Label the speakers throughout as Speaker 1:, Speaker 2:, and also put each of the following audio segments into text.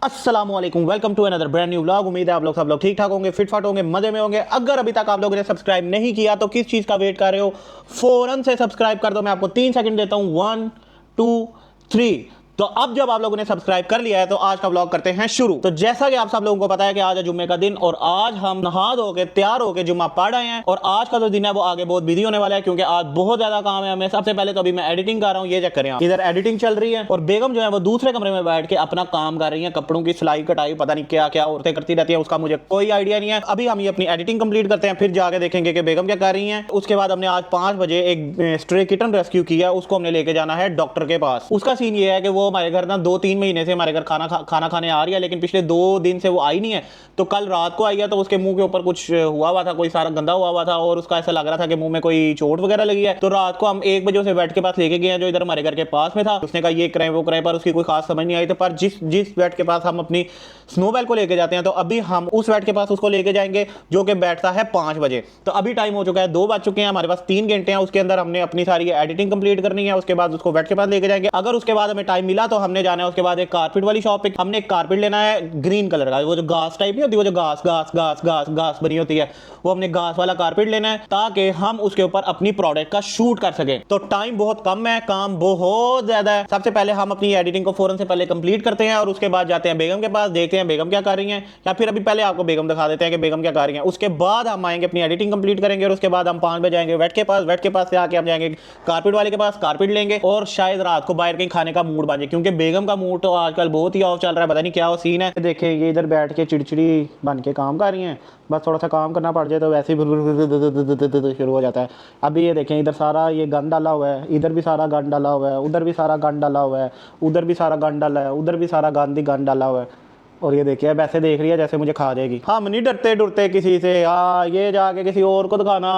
Speaker 1: अस्सलामुअलैकुम, welcome to another brand new vlog. उम्मीद है आप लोग सब लोग ठीक ठाक होंगे, फिट फाट होंगे, मजे में होंगे। अगर अभी तक आप लोगों ने सब्सक्राइब नहीं किया तो किस चीज़ का वेट कर रहे हो, फौरन से सब्सक्राइब कर दो। मैं आपको 3 सेकंड देता हूं। 1 2 3। तो अब जब आप लोगों ने सब्सक्राइब कर लिया है तो आज का व्लॉग करते हैं शुरू। तो जैसा कि आप सब लोगों को पता है कि आज है जुम्मे का दिन और आज हम नहा धो के तैयार होकर जुम्मा पढ़ रहे हैं। और आज का जो दिन है वो आगे बहुत बिजी होने वाला है क्योंकि आज बहुत ज्यादा काम है हमें। सबसे पहले तो अभी मैं एडिटिंग कर रहा हूँ, ये चेक करें आप। इधर एडिटिंग चल रही है और बेगम जो है वो दूसरे कमरे में बैठ के अपना काम कर रही है, कपड़ों की सिलाई कटाई, पता नहीं क्या क्या औरतें करती रहती है, उसका मुझे कोई आइडिया नहीं है। अभी हम ये अपनी एडिटिंग कंप्लीट करते हैं, फिर जाके देखेंगे कि बेगम क्या कर रही है। उसके बाद हमने आज 5 बजे एक स्ट्रे किटन रेस्क्यू किया, उसको हमने लेके जाना है डॉक्टर के पास। उसका सीन ये है कि वो हमारे घर ना 2-3 महीने से हमारे घर खाना खाने आ रही है, लेकिन पिछले 2 दिन से वो आई नहीं है। तो कल रात को आई है तो उसके मुंह के ऊपर कुछ हुआ था, कोई सारा गंदा हुआ था और उसका ऐसा लग रहा था कि मुंह में कोई चोट वगैरह लगी है। तो रात को हम 1 बजे उसे बेड के पास लेके गए हैं जो इधर हमारे घर के पास में था। उसने कहा ये कराएं वो कराएं, पर उसकी कोई खास समझ नहीं आई। तो पर जिस बेड के पास हम अपनी स्नोबेल को लेके जाते हैं तो अभी हम उस बेड के पास उसको लेके जाएंगे जो कि बैठता है 5 बजे। तो अभी टाइम हो चुका है, 2 बज चुके हैं, हमारे पास 3 घंटे हैं। उसके अंदर हमने अपनी सारी एडिटिंग कंप्लीट करनी है, उसके बाद उसको बेड के पास लेके जाएंगे। अगर उसके बाद हमें टाइम मिला तो हमने जाना है उसके बाद एक कारपेट वाली शॉप पे। हमने एक कारपेट लेना है ग्रीन कलर का, वो जो घास टाइप नहीं होती, वो जो घास घास घास घास घास बनी होती है, वो हमने घास वाला कारपेट लेना है ताकि हम उसके ऊपर अपनी प्रोडक्ट का शूट कर सके। तो टाइम बहुत कम है, काम बहुत ज्यादा है। सबसे पहले हम अपनी एडिटिंग को फौरन से पहले कंप्लीट करते हैं और उसके बाद जाते हैं बेगम के पास, देखते हैं बेगम क्या कर रही हैं। या फिर अभी पहले आपको बेगम दिखा देते हैं कि बेगम क्या कर रही हैं। उसके बाद हम आएंगे अपनी एडिटिंग कंप्लीट करेंगे और उसके बाद हम 5 बजे जाएंगे वेट के पास। वेट के पास से आके हम जाएंगे कारपेट वाले के पास, कारपेट लेंगे और शायद रात को बाहर कहीं खाने का मूड बन जाए क्योंकि बेगम का मूड तो आजकल बहुत ही ऑफ चल रहा है, पता नहीं क्या वो सीन है। देखिए ये इधर बैठ के चिड़चिड़ी बन के काम कर रही हैं, बस थोड़ा सा काम करना पड़ जाए तो वैसे ही शुरू हो जाता है। अभी ये देखें इधर सारा ये गंद डाला हुआ है, इधर भी सारा गंद डाला हुआ है, उधर भी सारा गंद डाला हुआ है, उधर भी सारा गंद डाला है, उधर भी सारा गंद ही गंद डाला हुआ है। और ये देखिए वैसे देख रही है जैसे मुझे खा जाएगी। हम नहीं डरते डरते किसी से, हाँ ये जाके किसी और को दिखाना,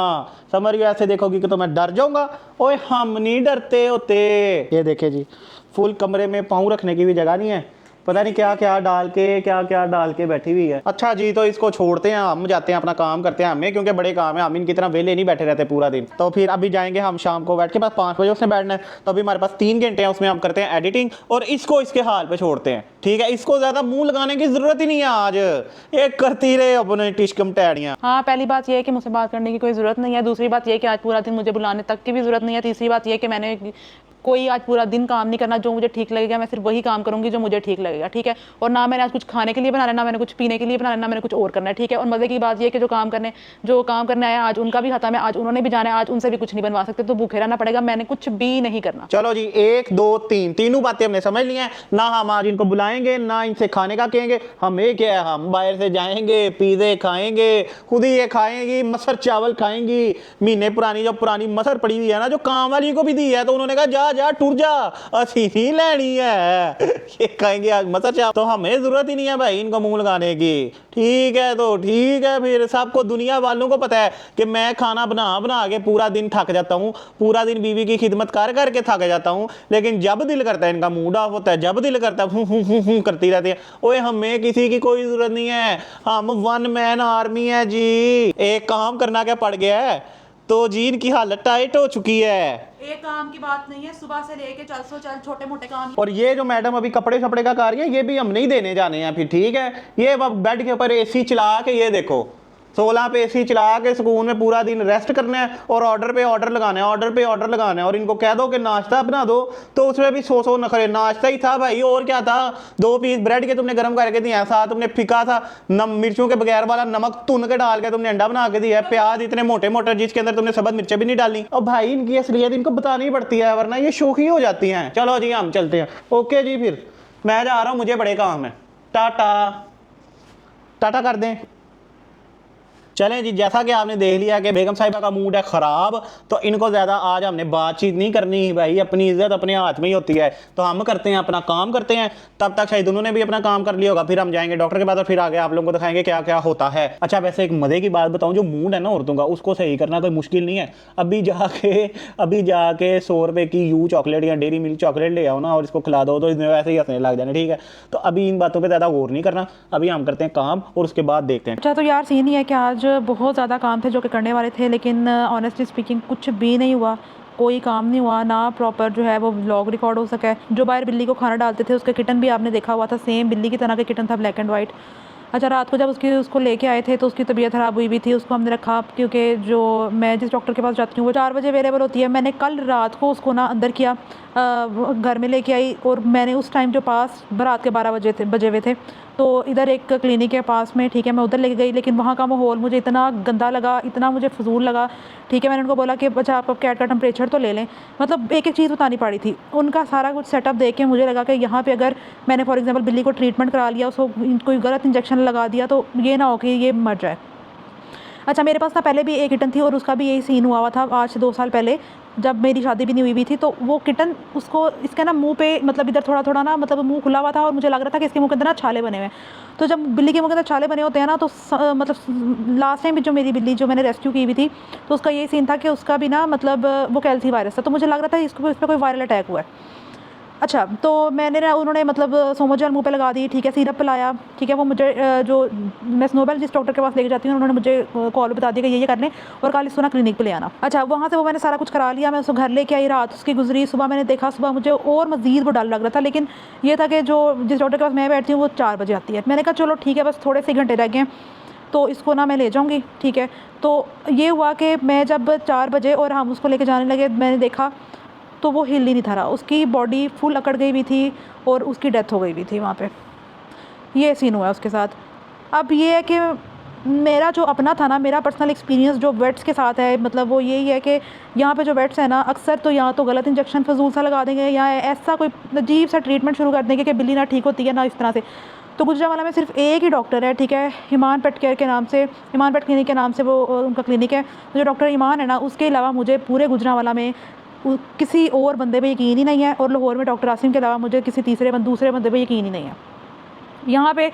Speaker 1: समझ रही हो, ऐसे देखोगी कि तो मैं डर जाऊंगा। ओए हम नहीं डरते होते। ये देखिए जी, फुल कमरे में पाँव रखने की भी जगह नहीं है, पता नहीं क्या क्या डाल के बैठी हुई है। अच्छा जी, तो इसको छोड़ते हैं, हम जाते हैं अपना काम करते हैं हमें, क्योंकि बड़े काम है, हम इनकी तरह वेले नहीं बैठे रहते पूरा दिन। तो फिर अभी जाएंगे हम शाम को बैठ के पास, 5 बजे उसने बैठना है। तो अभी हमारे पास 3 घंटे हैं, उसमें हम करते हैं एडिटिंग और इसको इसके हाल पे छोड़ते हैं। ठीक है, इसको ज्यादा मुंह लगाने की जरूरत ही नहीं है आज, ये करती रहे अपने टिश्कम टैड़ियां।
Speaker 2: हाँ, पहली बात यह है कि मुझसे बात करने की कोई ज़रूरत नहीं है। दूसरी बात यह है कि आज पूरा दिन मुझे बुलाने तक की भी ज़रूरत नहीं है। तीसरी बात यह है कि मैंने कोई आज पूरा दिन काम नहीं करना, जो मुझे ठीक लगेगा मैं सिर्फ वही काम करूंगी जो मुझे ठीक लगेगा। ठीक है, और ना मैंने आज कुछ खाने के लिए बनाना है, ना मैंने कुछ पीने के लिए बनाना है, ना मैंने कुछ और करना है। ठीक है, और मज़े की बात यह है कि जो काम करने आया आज उनका भी खत्म है, आज उन्होंने भी जाना है, आज उनसे भी कुछ नहीं बनवा सकते, तो भूखे रहना पड़ेगा, मैंने कुछ भी नहीं करना।
Speaker 1: चलो जी, 1 2 3 तीनों बातें हमने समझ ली हैं। ना हम आज इनको बुलाएंगे, ना इनसे खाने का कहेंगे। हम एक है, हम बाहर से जाएंगे, पिज़्ज़े खाएंगे, खुद ही ये खाएंगी, मसर चावल खाएंगी। महीने पुरानी जो पुरानी मसर पड़ी हुई है ना, जो काम वाली को भी दी है, तो उन्होंने कहा जा जा टूर जा, असी नहीं लेनी है। ये कहेंगे आज मसर चावल, तो हमें जरूरत ही नहीं है भाई इनको मुंह लगाने की। ठीक है, तो ठीक है, फिर सबको दुनिया वालों को पता है कि मैं खाना बना बना के पूरा दिन थक जाता हूँ, पूरा दिन बीवी की खिदमत कर करके थक जाता हूँ, लेकिन जब दिल करता है इनका मूड ऑफ होता है, जब दिल करता है हूँ करती रहती है। ओए हमें किसी की कोई जरूरत नहीं है, हम 1 मैन आर्मी है जी। एक काम करना क्या पड़ गया है तो जी इनकी हालत टाइट हो चुकी है।
Speaker 2: एक काम की बात नहीं है, सुबह से लेके चल छोटे मोटे काम।
Speaker 1: और ये जो मैडम अभी कपड़े शपड़े का कार्य है, ये भी हम नहीं देने जाने हैं फिर। ठीक है, ये बेड के ऊपर एसी चला के, ये देखो 16 पे एसी चला के सुकून में पूरा दिन रेस्ट करना है और ऑर्डर पे ऑर्डर लगाना है, ऑर्डर पे ऑर्डर लगाना है। और इनको कह दो कि नाश्ता बना दो, तो उसमें भी 100 नखरे। नाश्ता ही था भाई, और क्या था, 2 पीस ब्रेड के तुमने गर्म करके दिया, साथ तुमने फिका था मिर्चों के बगैर वाला नमक तुन के डाल के तुमने अंडा बना के दिया, प्याज इतने मोटे मोटे जिसके अंदर तुमने सब्ज मिर्चें भी नहीं डाली। और भाई इनकी असलियत इनको बतानी पड़ती है, वरना ये शोखी हो जाती हैं। चलो जी हम चलते हैं, ओके जी, फिर मैं जा रहा हूँ, मुझे बड़े काम है। टाटा टाटा कर दें। चलें जी, जैसा कि आपने देख लिया कि बेगम साहिबा का मूड है ख़राब, तो इनको ज़्यादा आज हमने बातचीत नहीं करनी भाई, अपनी इज्जत अपने हाथ में ही होती है। तो हम करते हैं अपना काम करते हैं, तब तक शायद उन्होंने भी अपना काम कर लिया होगा, फिर हम जाएंगे डॉक्टर के पास और फिर आगे आप लोगों को दिखाएंगे क्या क्या होता है। अच्छा, वैसे एक मज़े की बात बताऊँ, जो मूड है ना औरतों का, उसको सही करना कोई मुश्किल नहीं है। अभी जाके 100 रुपये की यू चॉकलेट या डेयरी मिल्क चॉकलेट ले आओ ना और इसको खिला दो, तो इसमें वैसे ही हंसने लग जाना। ठीक है, तो अभी इन बातों पर ज़्यादा गौर नहीं करना, अभी हम करते हैं काम और उसके बाद देखते हैं।
Speaker 2: अच्छा, तो यार सीन ही है कि आज बहुत ज़्यादा काम थे जो कि करने वाले थे, लेकिन ऑनेस्टली स्पीकिंग कुछ भी नहीं हुआ। कोई काम नहीं हुआ, ना प्रॉपर जो है वो व्लॉग रिकॉर्ड हो सका है। जो बाहर बिल्ली को खाना डालते थे उसका किटन भी आपने देखा हुआ था, सेम बिल्ली की तरह का किटन था, ब्लैक एंड वाइट। अच्छा, रात को जब उसको लेके आए थे तो उसकी तबीयत ख़राब हुई भी थी, उसको हमने रखा क्योंकि जो मैं जिस डॉक्टर के पास जाती हूँ वो 4 बजे अवेलेबल होती है। मैंने कल रात को उसको ना अंदर किया, घर में लेके आई, और मैंने उस टाइम जो पास रात के 12 बजे हुए थे, तो इधर एक क्लिनिक है पास में, ठीक है, मैं उधर लेके गई, लेकिन वहाँ का माहौल मुझे इतना गंदा लगा, इतना मुझे फजूल लगा, ठीक है। मैंने उनको बोला कि अच्छा आप कैट का टेम्परेचर तो ले लें, मतलब एक एक चीज़ बतानी पड़ी थी। उनका सारा कुछ सेटअप देख के मुझे लगा कि यहाँ पे अगर मैंने फॉर एग्जांपल बिल्ली को ट्रीटमेंट करा लिया, उसको कोई गलत इंजेक्शन लगा दिया, तो ये ना हो कि ये मर जाए। अच्छा, मेरे पास ना पहले भी एक किटन थी और उसका भी यही सीन हुआ था आज से 2 साल पहले, जब मेरी शादी भी नहीं हुई भी थी। तो वो किटन उसको इसके ना मुंह पे मतलब इधर थोड़ा थोड़ा ना मतलब मुंह खुला हुआ था और मुझे लग रहा था कि इसके मुंह के अंदर ना छाले बने हुए हैं। तो जब बिल्ली के मुंह के अंदर छाले बने होते हैं ना, तो मतलब लास्ट टाइम भी जो मेरी बिल्ली जो मैंने रेस्क्यू की हुई थी, तो उसका यही सीन था कि उसका भी ना मतलब वो कैल्सी वायरस था। तो मुझे लग रहा था इस पर कोई वायरल अटैक हुआ है। अच्छा, तो मैंने ना उन्होंने मतलब सोमोजेल मुँह पे लगा दी, ठीक है, सिरप पिलाया, ठीक है। वो मुझे जो मैं स्नोबेल जिस डॉक्टर के पास लेके जाती हूँ, उन्होंने मुझे कॉल बता दिया कि ये कर लें और कल इसको ना क्लिनिक पे ले आना। अच्छा, वहाँ से वो मैंने सारा कुछ करा लिया, मैं उसको घर लेके आई, रात उसकी गुजरी, सुबह मैंने देखा, सुबह मुझे और मज़ीद वो डर लग रहा था। लेकिन ये था कि जो जिस डॉक्टर के पास मैं बैठती हूँ वो 4 बजे आती है। मैंने कहा चलो ठीक है, बस थोड़े से घंटे रह गए तो इसको ना मैं ले जाऊँगी, ठीक है। तो ये हुआ कि मैं जब 4 बजे और हम उसको लेके जाने लगे, मैंने देखा तो वो हिल ही नहीं था रहा, उसकी बॉडी फुल अकड़ गई हुई थी और उसकी डेथ हो गई हुई थी वहाँ पे। ये सीन हुआ उसके साथ। अब ये है कि मेरा जो अपना था ना, मेरा पर्सनल एक्सपीरियंस जो वेट्स के साथ है, मतलब वो यही है कि यहाँ पे जो वेट्स हैं ना, अक्सर तो यहाँ तो गलत इंजेक्शन फजूल सा लगा देंगे, या ऐसा कोई अजीब सा ट्रीटमेंट शुरू कर देंगे कि बिल्ली ना ठीक होती है ना इस तरह से। तो गुजरांवाला में सिर्फ एक ही डॉक्टर है, ठीक है, ईमान पेट केयर के नाम से, ईमान पेट क्लिनिक के नाम से वो उनका क्लिनिक है। तो जो डॉक्टर ईमान है ना, उसके अलावा मुझे पूरे गुजरांवाला में किसी और बंदे पे यकीन ही नहीं है, और लाहौर में डॉक्टर आसिम के अलावा मुझे किसी दूसरे बंदे पे यकीन ही नहीं है। यहाँ पे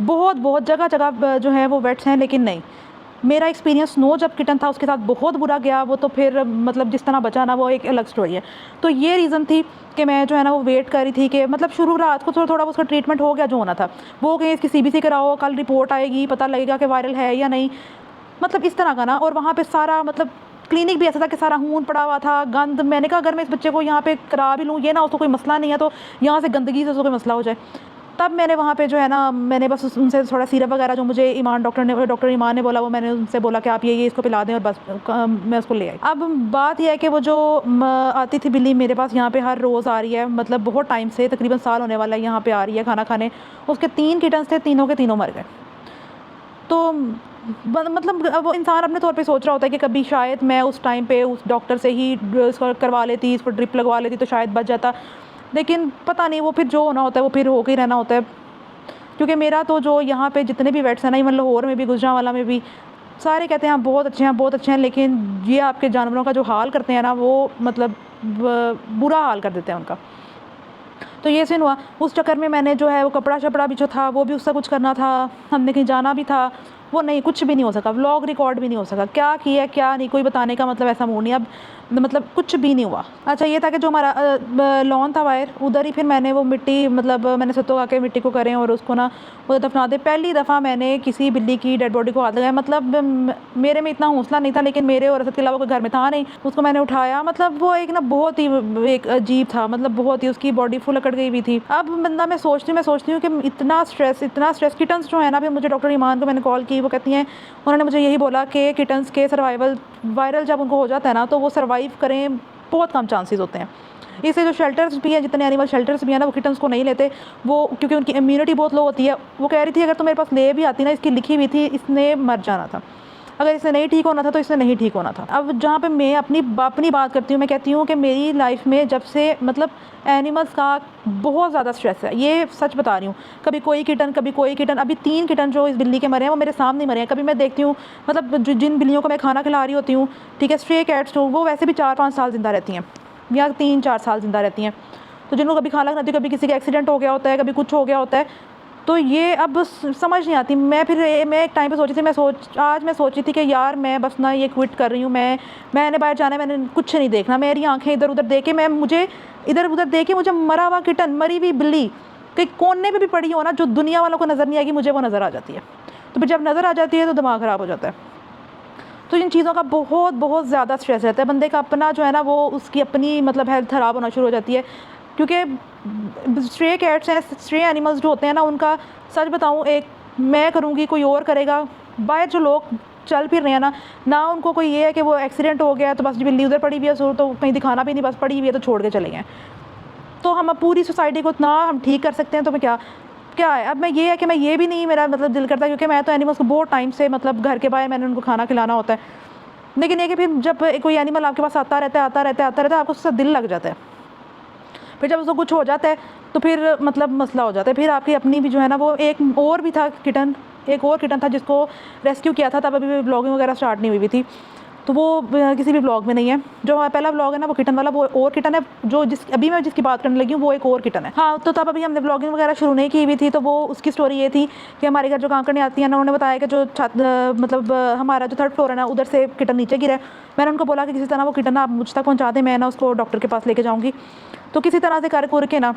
Speaker 2: बहुत जगह जगह जो है वो वेट्स हैं, लेकिन नहीं, मेरा एक्सपीरियंस स्नो जब किटन था उसके साथ बहुत बुरा गया। वो तो फिर मतलब जिस तरह बचा ना, वो एक अलग स्टोरी है। तो ये रीज़न थी कि मैं जो है ना वो वेट कर रही थी कि मतलब शुरू रात को थोड़ा उसका ट्रीटमेंट हो गया जो होना था, वो कहीं इसकी CBC कराओ, कल रिपोर्ट आएगी, पता लगेगा कि वायरल है या नहीं, मतलब इस तरह का ना। और वहाँ पे सारा मतलब क्लिनिक भी ऐसा था कि सारा खून पड़ा हुआ था, गंद। मैंने कहा अगर मैं इस बच्चे को यहाँ पे करा भी लूँ, ये ना उसको कोई मसला नहीं है, तो यहाँ से गंदगी से उसको कोई मसला हो जाए। तब मैंने वहाँ पे जो है ना, मैंने बस उनसे थोड़ा सिरप वगैरह जो मुझे डॉक्टर ईमान ने बोला, वो मैंने उनसे बोला कि आप ये इसको पिला दें, और बस मैं उसको ले आई। अब बात यह है कि वो जो आती थी बिल्ली मेरे पास यहाँ पे हर रोज़ आ रही है, मतलब बहुत टाइम से, तकरीबन साल होने वाला है, यहाँ पे आ रही है खाना खाने। उसके 3 किटन्स थे, तीनों के तीनों मर गए। तो मतलब वो इंसान अपने तौर पे सोच रहा होता है कि कभी शायद मैं उस टाइम पे उस डॉक्टर से ही इसको करवा लेती, इसको ड्रिप लगवा लेती, तो शायद बच जाता। लेकिन पता नहीं, वो फिर जो होना होता है वो फिर होकर ही रहना होता है। क्योंकि मेरा तो जो यहाँ पे जितने भी वेट्स हैं ना, इवन लाहौर में भी, गुजरांवाला में भी, सारे कहते हैं आप बहुत अच्छे हैं, बहुत अच्छे हैं, लेकिन ये आपके जानवरों का जो हाल करते हैं ना, वो मतलब बुरा हाल कर देते हैं उनका। तो ये सीन हुआ। उस चक्कर में मैंने जो है वो कपड़ा शपड़ा भी जो था वो भी उसका कुछ करना था, हमने कहीं जाना भी था, वो नहीं, कुछ भी नहीं हो सका, व्लॉग रिकॉर्ड भी नहीं हो सका, क्या किया क्या नहीं, कोई बताने का मतलब ऐसा मूड नहीं। अब मतलब कुछ भी नहीं हुआ। अच्छा, ये था कि जो हमारा लॉन था वायर, उधर ही फिर मैंने वो मिट्टी, मतलब मैंने सत्तो खा के मिट्टी को करें और उसको ना उधर दफना दे। पहली दफ़ा मैंने किसी बिल्ली की डेड बॉडी को हाथ लगाया, मतलब मेरे में इतना हौसला नहीं था, लेकिन मेरे और असद के अलावा कोई घर में था नहीं। उसको मैंने उठाया, मतलब वो एक ना बहुत ही एक अजीब था, मतलब बहुत ही, उसकी बॉडी फुल अकड़ गई हुई थी। अब बंदा मैं सोचती हूँ कि इतना स्ट्रेस किटन्स जो है ना, फिर मुझे डॉक्टर ईमान को मैंने कॉल की, वो कहती हैं, उन्होंने मुझे यही बोला कि किटन्स के सर्वाइवल वायरल जब उनको हो जाता है ना, तो वो सर्वाइव करें बहुत कम चांसेस होते हैं। इससे जो शेल्टर्स भी हैं, जितने एनिमल शेल्टर्स भी हैं ना, वो किटन्स को नहीं लेते, वो क्योंकि उनकी इम्यूनिटी बहुत लो होती है। वो कह रही थी अगर तो मेरे पास ले भी आती ना, इसकी लिखी हुई थी इसने मर जाना था, अगर इसने नहीं ठीक होना था तो इसने नहीं ठीक होना था। अब जहाँ पे मैं अपनी बात करती हूँ, मैं कहती हूँ कि मेरी लाइफ में जब से मतलब एनिमल्स का बहुत ज़्यादा स्ट्रेस है, ये सच बता रही हूँ। कभी कोई किटन, कभी कोई किटन, अभी 3 किटन जो इस बिल्ली के मरे हैं वो मेरे सामने मरे हैं। कभी मैं देखती हूँ, मतलब जिन बिल्लियों को मैं खाना खिला रही होती हूँ, ठीक है, स्ट्रे कैट्स, वो वैसे भी 4-5 साल ज़िंदा रहती हैं, या 3-4 साल ज़िंदा रहती हैं। तो जिनको कभी खाना खिलाती हूँ, कभी किसी का एक्सीडेंट हो गया होता है, कभी कुछ हो गया होता है, तो ये अब समझ नहीं आती। मैं एक टाइम पे सोची थी, आज मैं सोची थी कि यार मैं बस ना ये क्विट कर रही हूँ, मैंने बाहर जाना है, मैंने कुछ नहीं देखना, मेरी आंखें इधर उधर देखे, मुझे इधर उधर देखे, मुझे मरा हुआ किटन, मरी हुई बिल्ली कहीं कोने पे भी पड़ी हो ना, जो दुनिया वालों को नज़र नहीं आएगी, मुझे वो नज़र आ जाती है। तो फिर जब नज़र आ जाती है तो दिमाग ख़राब हो जाता है। तो इन चीज़ों का बहुत बहुत ज़्यादा स्ट्रेस रहता है बंदे का अपना जो है ना, वो उसकी अपनी मतलब हेल्थ ख़राब होना शुरू हो जाती है। क्योंकि स्ट्रे कैट्स हैं, स्ट्रे एनिमल्स जो होते हैं ना, उनका सच बताऊँ, एक मैं करूँगी कोई और करेगा, बाहर जो लोग चल फिर रहे हैं ना उनको कोई ये है कि वो एक्सीडेंट हो गया तो बस बिल्ली उधर पड़ी हुई है, तो कहीं दिखाना भी नहीं, बस पड़ी हुई है तो छोड़ के चले गए। तो हम अब पूरी सोसाइटी को इतना हम ठीक कर सकते हैं, तो मैं क्या है, अब मैं ये है कि मैं ये भी नहीं, मेरा मतलब दिल करता, क्योंकि मैं तो एनिमल्स को बहुत टाइम से मतलब घर के बाहर मैंने उनको खाना खिलाना होता है, लेकिन ये कि फिर जब कोई एनिमल आपके पास आता रहता है आपको उसका दिल लग जाता है। फिर जब उसको कुछ हो जाता है तो फिर मतलब मसला हो जाता है। फिर आपकी अपनी भी जो है ना, वो एक और भी था किटन, एक और किटन था जिसको रेस्क्यू किया था, तब अभी ब्लॉगिंग वगैरह स्टार्ट नहीं हुई थी, तो वो किसी भी ब्लॉग में नहीं है। जो हमारा पहला ब्लॉग है ना वो किटन वाला, वो और किटन है, जो अभी मैं जिसकी बात करने लगी हूँ वो एक और किटन है। हाँ, तो तब अभी हमने ब्लॉगिंग वगैरह शुरू नहीं की हुई थी, तो वो उसकी स्टोरी ये थी कि हमारे घर जो काम करने आती है ना, उन्होंने बताया कि जो मतलब हमारा जो 3rd फ्लोर है ना, उधर से किटन नीचे गिरा है। मैंने उनको बोला कि किसी तरह वो किटन आप मुझ तक पहुँचा दें, मैं ना उसको डॉक्टर के पास लेके जाऊँगी। तो किसी तरह से कर के ना,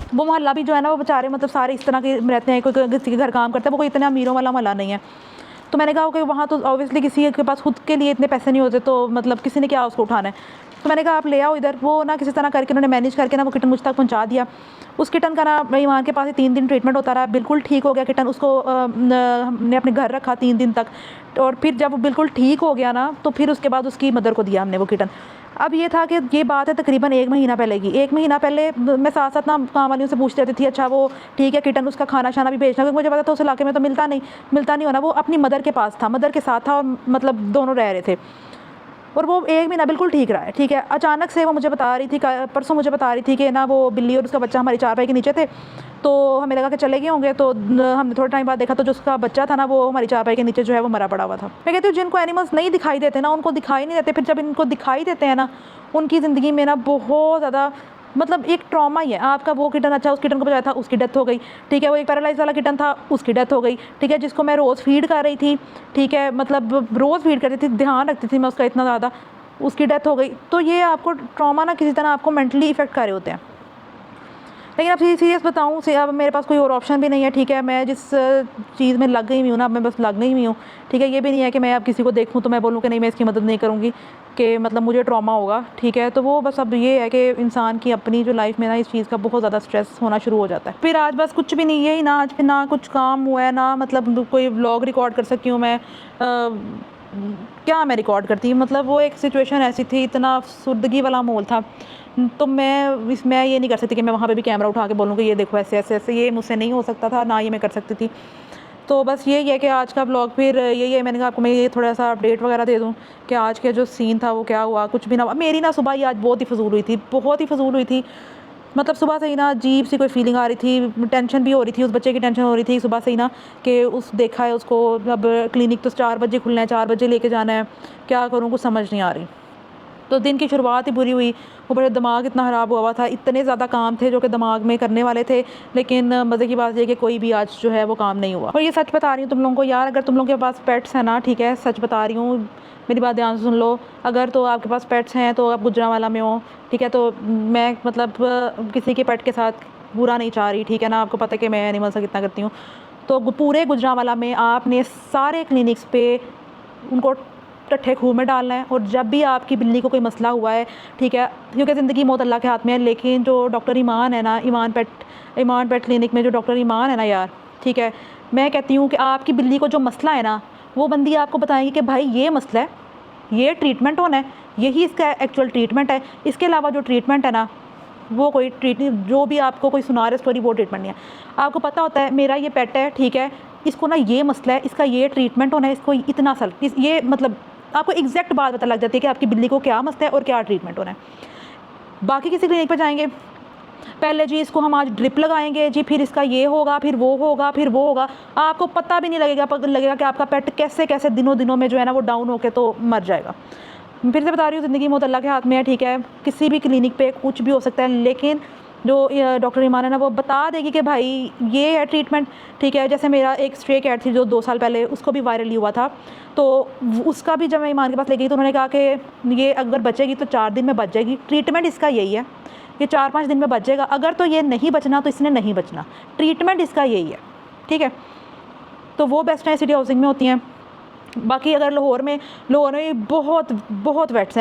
Speaker 2: वो मोहल्ला भी जो है ना, वो बेचारे मतलब सारे इस तरह के रहते हैं, कोई किसी के घर काम करता है, वो कोई इतना अमीरों वाला मोहल्ला नहीं है। तो मैंने कहा कि वहाँ तो ऑब्वियसली किसी के पास खुद के लिए इतने पैसे नहीं होते, तो मतलब किसी ने क्या उसको उठाना है। तो मैंने कहा आप ले आओ इधर। वो ना किसी तरह करके उन्होंने मैनेज करके ना वो किटन मुझ तक पहुँचा दिया। उस किटन का ना ईमान के पास ही 3 दिन ट्रीटमेंट होता रहा, बिल्कुल ठीक हो गया किटन। उसको हमने अपने घर रखा 3 दिन तक, और फिर जब वो बिल्कुल ठीक हो गया ना, तो फिर उसके बाद उसकी मदर को दिया हमने वो किटन। अब ये था कि ये बात है तकरीबन 1 महीना पहले की। 1 महीना पहले मैं साथ साथ ना काम वालियों से पूछती रहती थी, अच्छा वो ठीक है किटन, उसका खाना शाना भी भेजना, क्योंकि मुझे पता था उस इलाके में तो मिलता नहीं होना। वो अपनी मदर के पास था, मदर के साथ था, और मतलब दोनों रह रहे थे, और वो 1 महीना बिल्कुल ठीक रहा है। ठीक है, अचानक से वो मुझे बता रही थी, परसों मुझे बता रही थी कि ना वो बिल्ली और उसका बच्चा हमारी चारपाई के नीचे थे, तो हमें लगा कि चले गए होंगे। तो हमने थोड़ा टाइम बाद देखा तो जो उसका बच्चा था ना, वो हमारी चारपाई के नीचे जो है वो मरा पड़ा हुआ था। मैं कहती हूँ जिनको एनिमल्स नहीं दिखाई देते ना, उनको दिखाई नहीं देते, फिर जब इनको दिखाई देते हैं ना, उनकी ज़िंदगी में ना बहुत ज़्यादा मतलब एक ट्रॉमा ही है। आपका वो किटन, अच्छा उस किटन को बचाया था, उसकी डेथ हो गई। ठीक है, वो एक पैरालाइज वाला किटन था, उसकी डेथ हो गई। ठीक है, जिसको मैं रोज़ फीड कर रही थी, ठीक है, मतलब रोज़ फीड करती थी, ध्यान रखती थी मैं उसका इतना ज़्यादा, उसकी डेथ हो गई। तो ये आपको ट्रॉमा ना किसी तरह आपको मेंटली इफेक्ट कर रहे होते हैं। लेकिन अब सीरियस बताऊँ से, अब मेरे पास कोई और ऑप्शन भी नहीं है। ठीक है, मैं जिस चीज़ में लग गई हुई हूँ ना, मैं बस लग गई हुई हूँ। ठीक है, ये भी नहीं है कि मैं अब किसी को देखूँ तो मैं बोलूँ कि नहीं मैं इसकी मदद नहीं करूँगी, कि मतलब मुझे ट्रॉमा होगा। ठीक है, तो वो बस अब ये है कि इंसान की अपनी जो लाइफ में ना इस चीज़ का बहुत ज़्यादा स्ट्रेस होना शुरू हो जाता है। फिर आज बस कुछ भी नहीं, यही ना आज फिर ना कुछ काम हुआ है, ना मतलब कोई व्लॉग रिकॉर्ड कर सकी हूँ मैं। क्या मैं रिकॉर्ड करती, मतलब वो एक सिचुएशन ऐसी थी, इतना सुर्दगी वाला माहौल था, तो मैं ये नहीं कर सकती कि मैं वहाँ पे भी कैमरा उठा के बोलूँ कि ये देखो ऐसे ऐसे ऐसे, ये मुझसे नहीं हो सकता था, ना ये मैं कर सकती थी। तो बस यही है कि आज का ब्लॉग फिर यही है, मैंने कहा आपको मैं ये थोड़ा सा अपडेट वगैरह दे दूँ कि आज के जो सीन था वो क्या हुआ, कुछ भी ना हुआ। मेरी ना सुबह ही आज बहुत ही फजूल हुई थी, बहुत ही फजूल हुई थी। मतलब सुबह से ही ना अजीब सी कोई फीलिंग आ रही थी, टेंशन भी हो रही थी, उस बच्चे की टेंशन हो रही थी सुबह से ही ना, कि उस देखा है उसको, अब क्लिनिक तो 4 बजे खुलना है, 4 बजे लेके जाना है, क्या करूँ कुछ समझ नहीं आ रही। तो दिन की शुरुआत ही बुरी हुई, ऊपर दिमाग इतना ख़राब हुआ था, इतने ज़्यादा काम थे जो कि दिमाग में करने वाले थे, लेकिन मज़े की बात ये कि कोई भी आज जो है वो काम नहीं हुआ। और ये सच बता रही हूँ तुम लोगों को यार, अगर तुम लोगों के पास पेट्स हैं ना, ठीक है, सच बता रही हूँ, मेरी बात ध्यान से सुन लो, अगर तो आपके पास पेट्स हैं तो आप गुजरांवाला में हो, ठीक है, तो मैं मतलब किसी के पेट के साथ बुरा नहीं चाह रही, ठीक है ना, आपको पता है कि मैं एनिमल से कितना करती हूँ। तो पूरे गुजरांवाला में आपने सारे क्लिनिक्स पे उनको टट्ठे खूह में डालना है, और जब भी आपकी बिल्ली को कोई मसला हुआ है, ठीक है, क्योंकि ज़िंदगी मौत अल्लाह के हाथ में है, लेकिन जो डॉक्टर ईमान है ना, ईमान पेट क्लिनिक में जो डॉक्टर ईमान है ना यार, ठीक है, मैं कहती हूँ कि आपकी बिल्ली को जो मसला है ना, वो बंदी आपको बताएंगी कि भाई ये मसला है, ये ट्रीटमेंट होना है, यही इसका एक्चुअल ट्रीटमेंट है, इसके अलावा जो ट्रीटमेंट है ना वो कोई ट्रीटमेंट, जो भी आपको कोई सुना रहे स्टोरी, वो ट्रीटमेंट नहीं है। आपको पता होता है मेरा ये पेट है, ठीक है, इसको ना ये मसला है, इसका ये ट्रीटमेंट होना है, इसको इतना ये मतलब आपको एग्जैक्ट बात पता लग जाती है कि आपकी बिल्ली को क्या मसला है और क्या ट्रीटमेंट होना है। बाकी किसी क्लिनिक पर जाएंगे, पहले जी इसको हम आज ड्रिप लगाएंगे जी, फिर इसका ये होगा, फिर वो होगा, फिर वो होगा, आपको पता भी नहीं लगेगा कि आपका पेट कैसे कैसे दिनों में जो है ना वो डाउन होकर तो मर जाएगा। फिर से बता रही हूँ, ज़िंदगी मौत अल्लाह के हाथ में है, ठीक है, किसी भी क्लिनिक पे कुछ भी हो सकता है, लेकिन जो डॉक्टर ईमान है ना वो बता देगी कि भाई ये है ट्रीटमेंट, ठीक है। जैसे मेरा एक स्ट्रे कैट थी जो 2 साल पहले, उसको भी वायरल हुआ था, तो उसका भी जब मैं ईमान के पास ले गई तो उन्होंने कहा कि ये अगर बचेगी तो 4 दिन में बच जाएगी, ट्रीटमेंट इसका यही है, ये 4-5 दिन में बच जाएगा, अगर तो ये नहीं बचना तो इसने नहीं बचना, ट्रीटमेंट इसका यही है, ठीक है। तो वो बेस्ट है सिटी हाउसिंग में होती हैं, बाकी अगर लाहौर में बहुत बहुत वेट्स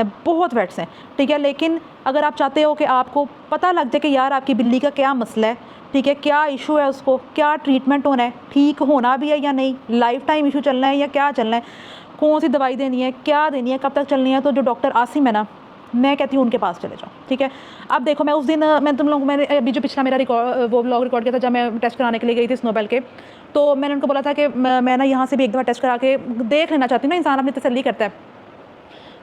Speaker 2: हैं, ठीक है। लेकिन अगर आप चाहते हो कि आपको पता लग जाए कि यार आपकी बिल्ली का क्या मसला है, ठीक है, क्या इशू है, उसको क्या ट्रीटमेंट होना है, ठीक होना भी है या नहीं, लाइफ टाइम इशू चलना है या क्या चलना है, कौन सी दवाई देनी है, क्या देनी है, कब तक चलनी है, तो जो डॉक्टर आसिम है ना, मैं कहती हूँ उनके पास चले जाओ, ठीक है। अब देखो, मैं उस दिन मैंने अभी जो पिछला मेरा वो व्लॉग रिकॉर्ड किया था जब मैं टेस्ट कराने के लिए गई थी स्नोबेल के, तो मैंने उनको बोला था कि मैं ना यहाँ से भी एक दफ़ा टेस्ट करा के देख लेना चाहती हूँ ना, इंसान अपनी तसल्ली करता है,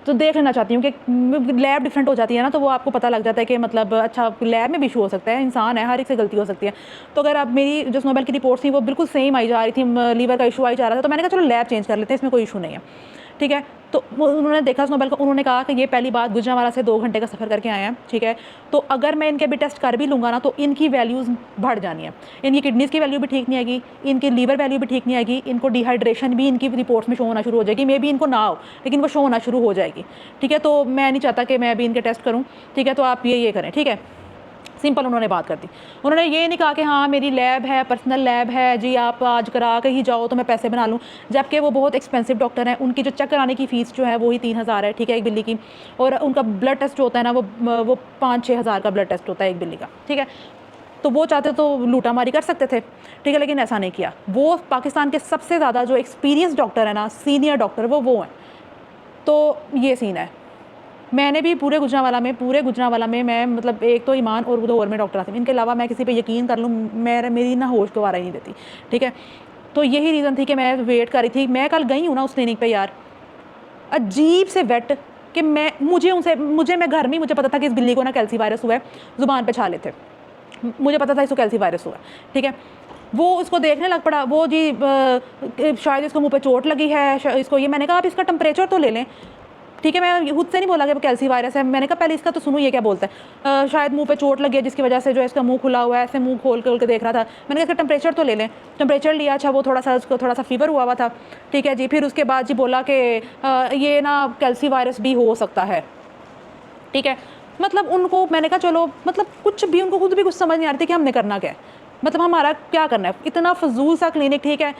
Speaker 2: तो देख लेना चाहती हूँ कि लैब डिफरेंट हो जाती है ना, तो वो आपको पता लग जाता है कि मतलब अच्छा लैब में भी इशू हो सकता है, इंसान है, हर एक से गलती हो सकती है। तो अगर आप मेरी जो स्नोबेल की रिपोर्ट थी वो बिल्कुल सेम आई जा रही थी, लीवर का इशू आई जा रहा था, तो मैंने कहा चलो लैब चेंज कर लेते हैं, इसमें कोई इशू नहीं है, ठीक है। तो उन्होंने देखा स्नोबेल को, उन्होंने कहा कि ये पहली बात गुजरांवाला से 2 घंटे का सफ़र करके आए हैं, ठीक है। तो अगर मैं इनके भी टेस्ट कर भी लूँगा ना, तो इनकी वैल्यूज़ बढ़ जानी है, इनकी किडनीज़ की वैल्यू भी ठीक नहीं आएगी, इनकी लीवर वैल्यू भी ठीक नहीं आएगी, इनको डिहाइड्रेशन भी इनकी रिपोर्ट्स में शो होना शुरू हो जाएगी, मे बी इनको ना हो लेकिन वो शो होना शुरू हो जाएगी, ठीक है। तो मैं नहीं चाहता कि मैं अभी इनके टेस्ट करूँ, ठीक है। तो आप ये करें, ठीक है, सिंपल उन्होंने बात कर दी। उन्होंने ये नहीं कहा कि हाँ मेरी लैब है, पर्सनल लैब है जी, आप आज करा के ही जाओ तो मैं पैसे बना लूँ, जबकि वो बहुत एक्सपेंसिव डॉक्टर हैं, उनकी जो चेक कराने की फ़ीस जो है वो ही 3,000 है, ठीक है, एक बिल्ली की, और उनका ब्लड टेस्ट जो होता है ना वो 5-6 हज़ार का ब्लड टेस्ट होता है एक बिल्ली का, ठीक है। तो वो चाहते तो लूटा मारी कर सकते थे, ठीक है, लेकिन ऐसा नहीं किया। वो पाकिस्तान के सबसे ज़्यादा जो एक्सपीरियंस डॉक्टर है ना, सीनियर डॉक्टर, वो हैं। तो ये सीन है। मैंने भी पूरे गुजरांवाला में मैं मतलब एक तो ईमान और 2 और में डॉक्टर आसिम, इनके अलावा मैं किसी पे यकीन कर लूँ मेरी ना होश गवारा ही नहीं देती, ठीक है। तो यही रीज़न थी कि मैं वेट कर रही थी। मैं कल गई हूँ ना उस क्लिनिक पे, यार अजीब से वेट कि मैं घर में मुझे पता था कि इस बिल्ली को ना कैल्सी वायरस हुआ है, ज़ुबान पे छाले थे, मुझे पता था इसको कैल्सी वायरस हुआ है, ठीक है। वो उसको देखने लग पड़ा, वो जी शायद इसको मुँह पे चोट लगी है, इसको ये, मैंने कहा आप इसका टेम्परेचर तो ले लें, ठीक है। मैं खुद से नहीं बोला कि वो कैल्सी वायरस है, मैंने कहा पहले इसका तो सुनो ये क्या बोलता है, शायद मुंह पे चोट लगी है जिसकी वजह से जो है इसका मुंह खुला हुआ है, ऐसे मुंह खोल के देख रहा था। मैंने कहा इसका टेम्परेचर तो ले लें, टेम्परेचर लिया, अच्छा वो उसको थोड़ा सा फीवर हुआ था, ठीक है जी। फिर उसके बाद जी बोला कि ये ना कैल्सी वायरस भी हो सकता है, ठीक है। मतलब उनको मैंने कहा चलो, मतलब कुछ भी उनको खुद भी कुछ समझ नहीं आ रही थी कि हमने करना क्या है, मतलब हमारा क्या करना है। इतना फजूल सा क्लिनिक, ठीक है,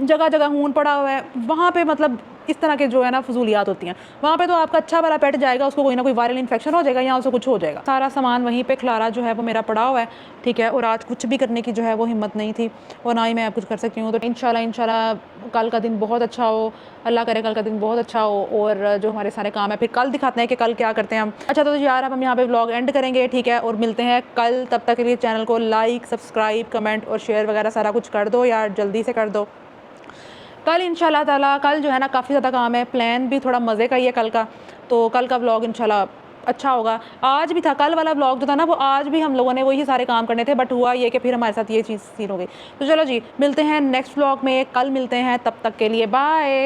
Speaker 2: जगह जगह खून पड़ा हुआ है वहाँ पे, मतलब इस तरह के जो है ना फजूलियात होती हैं वहाँ पे। तो आपका अच्छा वाला पेट जाएगा, उसको कोई ना कोई वायरल इन्फेक्शन हो जाएगा या उसको कुछ हो जाएगा। सारा सामान वहीं पे खलारा जो है वो मेरा पड़ा हुआ है, ठीक है। और आज कुछ भी करने की जो है वो हिम्मत नहीं थी और ना ही मैं कुछ कर सकती हूँ। तो इंशाल्लाह कल का दिन बहुत अच्छा हो, अल्लाह करे कल का दिन बहुत अच्छा हो, और जो हमारे सारे काम है फिर कल दिखाते हैं कि कल क्या करते हैं हम। अच्छा तो यार अब हम यहाँ पे व्लॉग एंड करेंगे, ठीक है, और मिलते हैं कल। तब तक के लिए चैनल को लाइक, सब्सक्राइब, कमेंट और शेयर वगैरह सारा कुछ कर दो यार, जल्दी से कर दो। कल इंशाल्लाह ताला, कल जो है ना काफ़ी ज़्यादा काम है, प्लान भी थोड़ा मज़े का ही है कल का, तो कल का व्लॉग इंशाल्लाह अच्छा होगा। आज भी था, कल वाला व्लॉग जो था ना वो आज भी हम लोगों ने वही सारे काम करने थे, बट हुआ ये कि फिर हमारे साथ ये चीज़ सीन हो गई। तो चलो जी, मिलते हैं नेक्स्ट व्लॉग में, कल मिलते हैं, तब तक के लिए बाय।